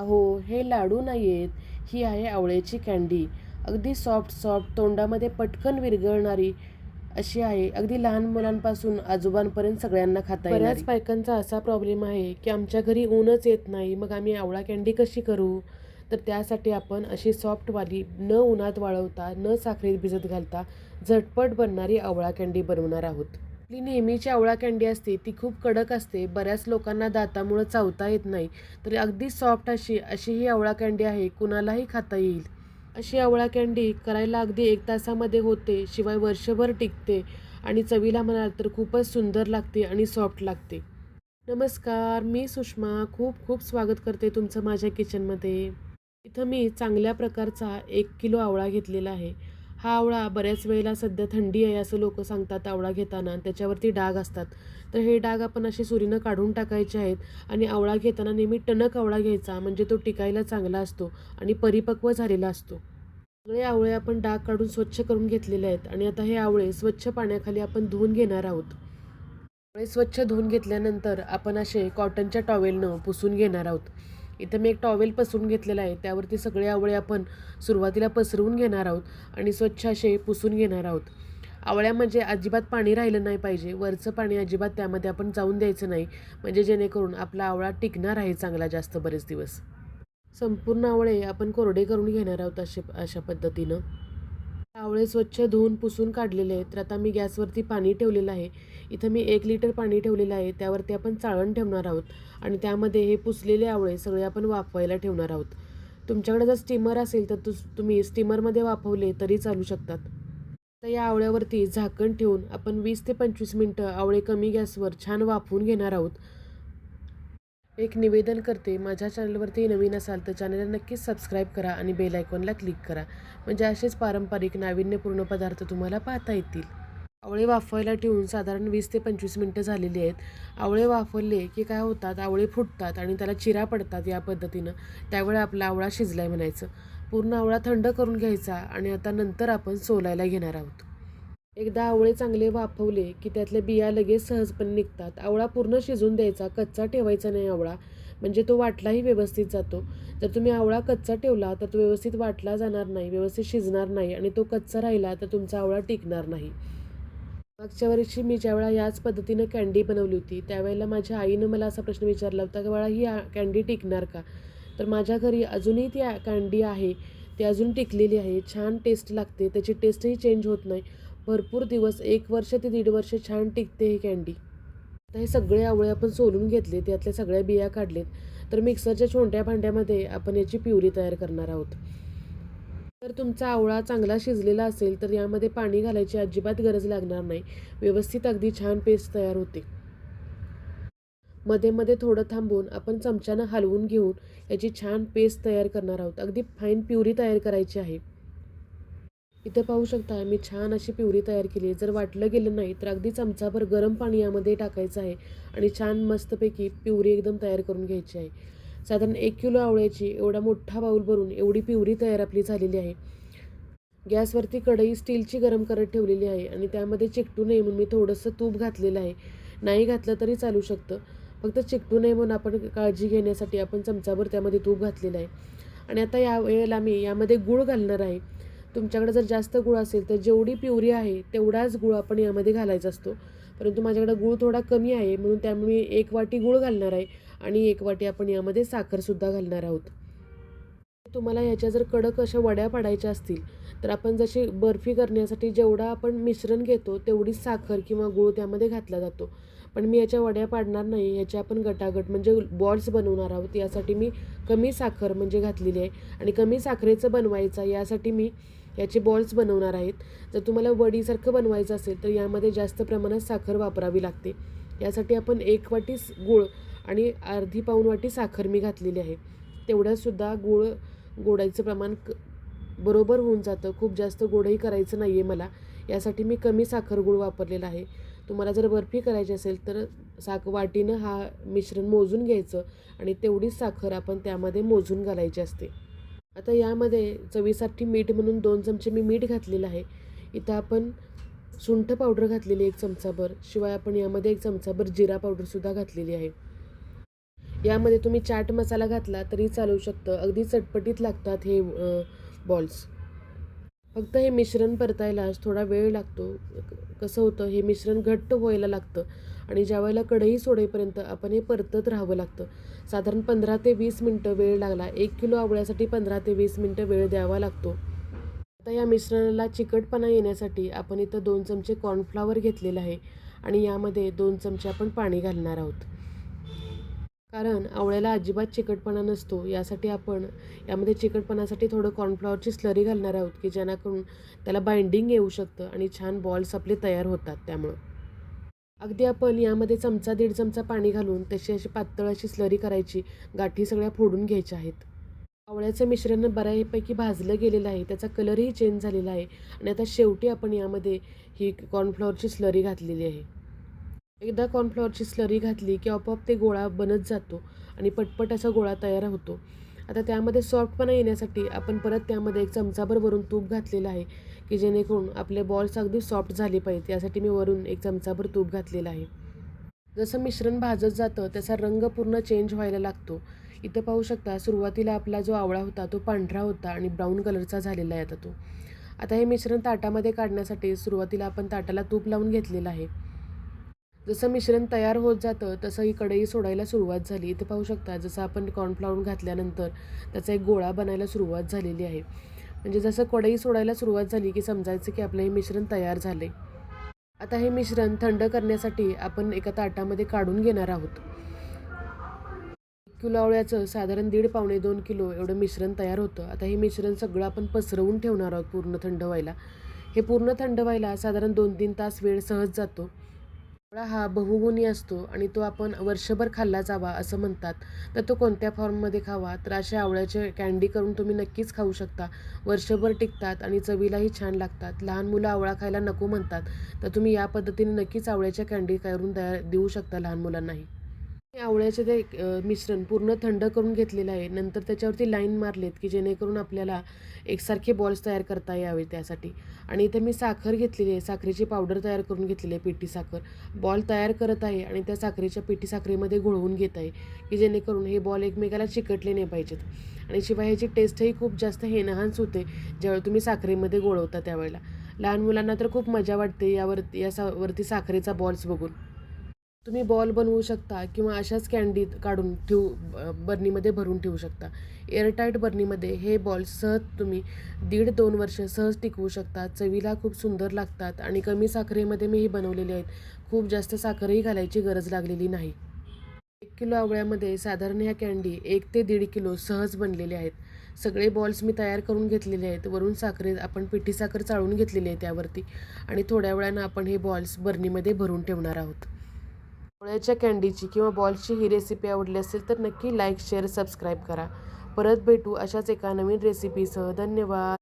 अहो, हे लाडू नाही आहेत, ही आहे आवळ्याची कँडी. अगदी सॉफ्ट तोंडामध्ये पटकन विरघळणारी अशी आहे. अगदी लहान मुलांपासून आजोबांपर्यंत सगळ्यांना खाता येणारी. बऱ्याच बायकांचा असा प्रॉब्लेम आहे की आमच्या घरी ऊनच येत नाही, मग आम्ही आवळा कँडी कशी करू? तर त्यासाठी आपण अशी सॉफ्टवाली, न उन्हात वाळवता, न साखरेत भिजत घालता झटपट बनणारी आवळा कँडी बनवणार आहोत. आपली नेहमीची आवळा कँडी असते ती खूप कडक असते. बऱ्याच लोकांना दातामुळं चावता येत नाही. तर अगदी सॉफ्ट अशी ही आवळा कँडी आहे. कुणालाही खाता येईल अशी आवळा कँडी करायला अगदी 1 तासामध्ये होते. शिवाय वर्षभर टिकते आणि चवीला म्हणाल तर खूपच सुंदर लागते आणि सॉफ्ट लागते. नमस्कार, मी सुषमा खूप खूप स्वागत करते तुमचं माझ्या किचनमध्ये. इथं मी चांगल्या प्रकारचा 1 किलो आवळा घेतलेला आहे. हा आवळा बऱ्याच वेळेला सध्या थंडी आहे असं लोक सांगतात आवळा घेताना, त्याच्यावरती डाग असतात. तर हे डाग आपण असे सुरीनं काढून टाकायचे आहेत आणि आवळा घेताना नेहमी टणक आवळा घ्यायचा, म्हणजे तो टिकायला चांगला असतो आणि परिपक्व झालेला असतो. सगळे आवळे आपण डाग काढून स्वच्छ करून घेतलेले आहेत आणि आता हे आवळे स्वच्छ पाण्याखाली आपण धुवून घेणार आहोत. आवळे स्वच्छ धुवून घेतल्यानंतर आपण असे कॉटनच्या टॉवेलनं पुसून घेणार आहोत. इथं मी एक टॉवेल पसरून घेतलेला आहे, त्यावरती सगळे आवळे आपण सुरुवातीला पसरवून घेणार आहोत आणि स्वच्छ असे पुसून घेणार आहोत. आवळ्या म्हणजे अजिबात पाणी राहिलं नाही पाहिजे, वरचं पाणी अजिबात त्यामध्ये आपण जाऊन द्यायचं नाही, म्हणजे जेणेकरून आपला आवळा टिकणार आहे चांगला जास्त बरेच दिवस. संपूर्ण आवळे आपण कोरडे करून घेणार आहोत अशा पद्धतीनं. आवळे स्वच्छ धुवून पुसून काढलेले आहेत. तर आता मी गॅसवरती पाणी ठेवलेलं आहे. इथं मी 1 लिटर पाणी ठेवलेलं आहे. त्यावरती आपण चाळण ठेवणार आहोत आणि त्यामध्ये हे पुसलेले आवळे सगळे आपण वाफवायला ठेवणार आहोत. तुमच्याकडे जर स्टीमर असेल तर तुम्ही स्टीमरमध्ये वाफवले तरी चालू शकतात. तर या आवळ्यावरती झाकण ठेवून आपण 20 ते 25 मिनटं आवळे कमी गॅसवर छान वाफवून घेणार आहोत. एक निवेदन करते, माझ्या चॅनलवरती नवीन असाल तर चॅनलला नक्कीच सबस्क्राईब करा आणि बेल आयकॉनला क्लिक करा, म्हणजे असेच पारंपरिक नाविन्यपूर्ण पदार्थ तुम्हाला पाहता येतील. आवळे वाफवायला ठेवून साधारण 20 ते 25 मिनटं झालेली आहेत. आवळे वाफवले की काय होतात, आवळे फुटतात आणि त्याला चिरा पडतात या पद्धतीनं. त्यावेळी आपला आवळा शिजलाय म्हणायचं. पूर्ण आवळा थंड करून घ्यायचा आणि आता नंतर आपण सोलायला घेणार आहोत. एकदा आवळे चांगले वाफवले की त्यातल्या बिया लगेच सहजपणे निघतात. आवळा पूर्ण शिजून द्यायचा, कच्चा ठेवायचा नाही आवळा, म्हणजे तो वाटलाही व्यवस्थित जातो. जर तुम्ही आवळा कच्चा ठेवला तर तो व्यवस्थित वाटला जाणार नाही, व्यवस्थित शिजणार नाही आणि तो कच्चा राहिला तर तुमचा आवळा टिकणार नाही. मागच्या वर्षी मी ज्यावेळेला याच पद्धतीनं कँडी बनवली होती, त्यावेळेला माझ्या आईनं मला असा प्रश्न विचारला होता की बाळा ही कँडी टिकणार का? तर माझ्या घरी अजूनही ती कँडी आहे, ती अजून टिकलेली आहे. छान टेस्ट लागते, त्याची टेस्टही चेंज होत नाही. भरपूर दिवस 1 वर्ष ते 1.5 वर्ष छान टिकते ही कँडी. आता हे सगळे आवळे आपण सोलून घेतले, त्यातल्या सगळ्या बिया काढलेत. तर मिक्सरच्या छोट्या भांड्यामध्ये आपण याची प्युरी तयार करणार आहोत. जर तुमचा आवळा चांगला शिजलेला असेल तर यामध्ये पाणी घालायची अजिबात गरज लागणार नाही. व्यवस्थित अगदी छान पेस्ट तयार होते. मध्ये मध्ये थोडं थांबून आपण चमच्यानं हलवून घेऊन याची छान पेस्ट तयार करणार आहोत. अगदी फाईन प्युरी तयार करायची आहे. इथं पाहू शकता मी छान अशी प्युरी तयार केली आहे. जर वाटलं गेलं नाही तर अगदी चमचाभर गरम पाणी यामध्ये टाकायचं आहे आणि छान मस्तपैकी प्युरी एकदम तयार करून घ्यायची आहे. साधारण 1 किलो आवळ्याची एवढा मोठा बाऊल भरून एवढी प्युरी तयार आपली झालेली आहे. गॅसवरती कढई स्टीलची गरम करत ठेवलेली आहे आणि त्यामध्ये चिकटू नये म्हणून मी थोडंसं तूप घातलेलं आहे. नाही घातलं तरी चालू शकतं, फक्त चिकटू नये म्हणून आपण काळजी घेण्यासाठी आपण चमचाभर त्यामध्ये तूप घातलेलं आहे. आणि आता या वेळेला मी यामध्ये गूळ घालणार आहे. तुमच्याकडे जर जास्त गूळ असेल तर जेवढी प्युरी आहे तेवढाच गूळ आपण यामध्ये घालायचा असतो, परंतु माझ्याकडे गूळ थोडा कमी आहे म्हणून त्यामुळे 1 वाटी गूळ घालणार आहे आणि 1 वाटी आपण यामध्ये साखरसुद्धा घालणार आहोत. तुम्हाला ह्याच्या जर कडक अशा वड्या पाडायच्या असतील तर आपण जशी बर्फी करण्यासाठी जेवढा आपण मिश्रण घेतो तेवढीच साखर किंवा गूळ त्यामध्ये घातला जातो. पण मी याच्या वड्या पाडणार नाही, याच्या आपण गटागट म्हणजे बॉल्स बनवणार आहोत. यासाठी मी कमी साखर म्हणजे घातलेली आहे आणि कमी साखरेचं बनवायचं यासाठी मी याचे बॉल्स बनवणार आहेत. जर तुम्हाला वडीसारखं बनवायचं असेल तर यामध्ये जास्त प्रमाणात साखर वापरावी लागते. यासाठी आपण 1 वाटी गूळ आणि अर्धी पाऊण वाटी साखर मी घातलेली आहे. तेवढ्यासुद्धा गोडाचं प्रमाण बरोबर होऊन जातं. खूप जास्त गोडही करायचं नाही आहे मला, यासाठी मी कमी साखर गूळ वापरलेला आहे. तुम्हाला जर बर्फी करायची असेल तर वाटीनं हा मिश्रण मोजून घ्यायचं आणि तेवढीच साखर आपण त्यामध्ये मोजून घालायची असते. आता यामध्ये चवीसाठी मीठ म्हणून 2 चमचे मी मीठ घातलेलं आहे. इथं आपण सुंठ पावडर घातलेली 1 चमचाभर, शिवाय आपण यामध्ये 1 चमचाभर जिरा पावडरसुद्धा घातलेली आहे. यामध्ये तुम्ही चाट मसाला घातला तरी चालू शकतं. अगदी चटपटीत लागतात हे बॉल्स. फक्त हे मिश्रण परतायलाच थोडा वेळ लागतो. कसं होतं, हे मिश्रण घट्ट व्हायला लागतं आणि ज्यावेळेला कढई सोडेपर्यंत आपण हे परतत राहावं लागतं. साधारण 15 ते 20 मिनटं वेळ लागला. 1 किलो आवळ्यासाठी 15 ते 20 मिनटं वेळ द्यावा लागतो. आता या मिश्रणाला चिकटपणा येण्यासाठी आपण इथं 2 चमचे कॉर्नफ्लॉवर घेतलेलं आहे आणि यामध्ये 2 चमचे आपण पाणी घालणार आहोत. कारण आवळ्याला अजिबात चिकटपणा नसतो. यासाठी आपण यामध्ये चिकटपणासाठी थोडं कॉर्नफ्लॉवरची स्लरी घालणार आहोत, की जेणेकरून त्याला बाइंडिंग येऊ शकतं आणि छान बॉल्स आपले तयार होतात त्यामुळं. अगदी आपण यामध्ये चमचा 1.5 चमचा पाणी घालून तशी अशी पातळ अशी स्लरी करायची. गाठी सगळ्या फोडून घ्यायच्या आहेत. आवळ्याचं मिश्रण बऱ्यापैकी भाजलं गेलेलं आहे. त्याचा कलरही चेंज झालेला आहे आणि आता शेवटी आपण यामध्ये ही कॉर्नफ्लॉवरची स्लरी घातलेली आहे. एकदा कॉर्नफ्लॉवरची स्लरी घातली की आपोआप ते गोळा बनत जातो आणि पटपट असा गोळा तयार होतो. आता त्यामध्ये सॉफ्टपणा येण्यासाठी आपण परत त्यामध्ये 1 चमचाभर वरून तूप घातलेलं आहे, की जेणेकरून आपले बॉल्स अगदी सॉफ्ट झाले पाहिजेत. यासाठी मी वरून 1 चमचाभर तूप घातलेलं आहे. जसं मिश्रण भाजत जातं त्याचा रंग पूर्ण चेंज व्हायला लागतो. इथं पाहू शकता, सुरुवातीला आपला जो आवळा होता तो पांढरा होता आणि ब्राऊन कलरचा झालेला आहे आता तो. आता हे मिश्रण ताटामध्ये काढण्यासाठी सुरुवातीला आपण ताटाला तूप लावून घेतलेलं आहे. जसं मिश्रण तयार होत जातं तसं ही कढई सोडायला सुरुवात झाली. इथे पाहू शकता, जसं आपण कॉर्नफ्लॉवर घातल्यानंतर त्याचा एक गोळा बनायला सुरुवात झालेली आहे. म्हणजे जसं कढई सोडायला सुरुवात झाली की समजायचं की आपलं हे मिश्रण तयार झाले. आता हे मिश्रण थंड करण्यासाठी आपण एका ताटामध्ये काढून घेणार आहोत. 1 किलो आवळ्याचं साधारण 1.5 पावणे 2 किलो एवढं मिश्रण तयार होतं. आता हे मिश्रण सगळं आपण पसरवून ठेवणार आहोत पूर्ण थंड व्हायला. हे पूर्ण थंड व्हायला साधारण 2-3 तास वेळ सहज जातो. आवळा हा बहुगुणी असतो आणि तो आपण वर्षभर खाल्ला जावा असं म्हणतात. तर तो कोणत्या फॉर्ममध्ये खावा, तर अशा आवळ्याचे कँडी करून तुम्ही नक्कीच खाऊ शकता. वर्षभर टिकतात आणि चवीलाही छान लागतात. लहान मुलं आवळा खायला नको म्हणतात, तर तुम्ही या पद्धतीने नक्कीच आवळ्याच्या कँडी करून देऊ शकता लहान मुलांनाही. आवळ्याचे ते मिश्रण पूर्ण थंड करून घेतलेलं आहे. नंतर त्याच्यावरती लाईन मारलेत, की जेणेकरून आपल्याला एकसारखे बॉल्स तयार करता यावे त्यासाठी. आणि इथे मी साखर घेतलेली आहे. साखरेची पावडर तयार करून घेतलेली आहे, पिठी साखर. बॉल तयार करत आहे आणि त्या साखरेच्या पिठी साखरेमध्ये घोळवून घेत आहे, की जेणेकरून हे बॉल एकमेकाला चिकटले नाही पाहिजेत. आणि शिवाय ह्याची टेस्टही खूप जास्त एनहान्स होते ज्यावेळी तुम्ही साखरेमध्ये घोळवता त्यावेळेला. लहान मुलांना तर खूप मजा वाटते वरती साखरेचा बॉल्स बघून. तुम्ही बॉल बनवू शकता किंवा अशाच कँडी काढून बर्नीमध्ये भरून ठेवू शकता. एअरटाईट बर्नीमध्ये हे बॉल्स सहज तुम्ही 1.5-2 वर्ष सहज टिकवू शकता. चवीला खूप सुंदर लागतात आणि कमी साखरेमध्ये मी ही बनवलेली आहेत. खूप जास्त साखरही घालायची गरज लागलेली नाही. 1 किलो आवळ्यामध्ये साधारण ह्या कँडी 1 ते 1.5 किलो सहज बनलेले आहेत. सगळे बॉल्स मी तयार करून घेतलेले आहेत. वरून आपण पिठी साखर चाळून घेतलेली आहे त्यावरती आणि थोड्या वेळानं आपण हे बॉल्स बर्नीमध्ये भरून ठेवणार आहोत. आवळ्याच्या कँडीची किंवा बॉल्सची ही रेसिपी आवडली असेल तर नक्की लाईक, शेअर, सबस्क्राईब करा. परत भेटू अशाच एका नवीन रेसिपीसह. धन्यवाद.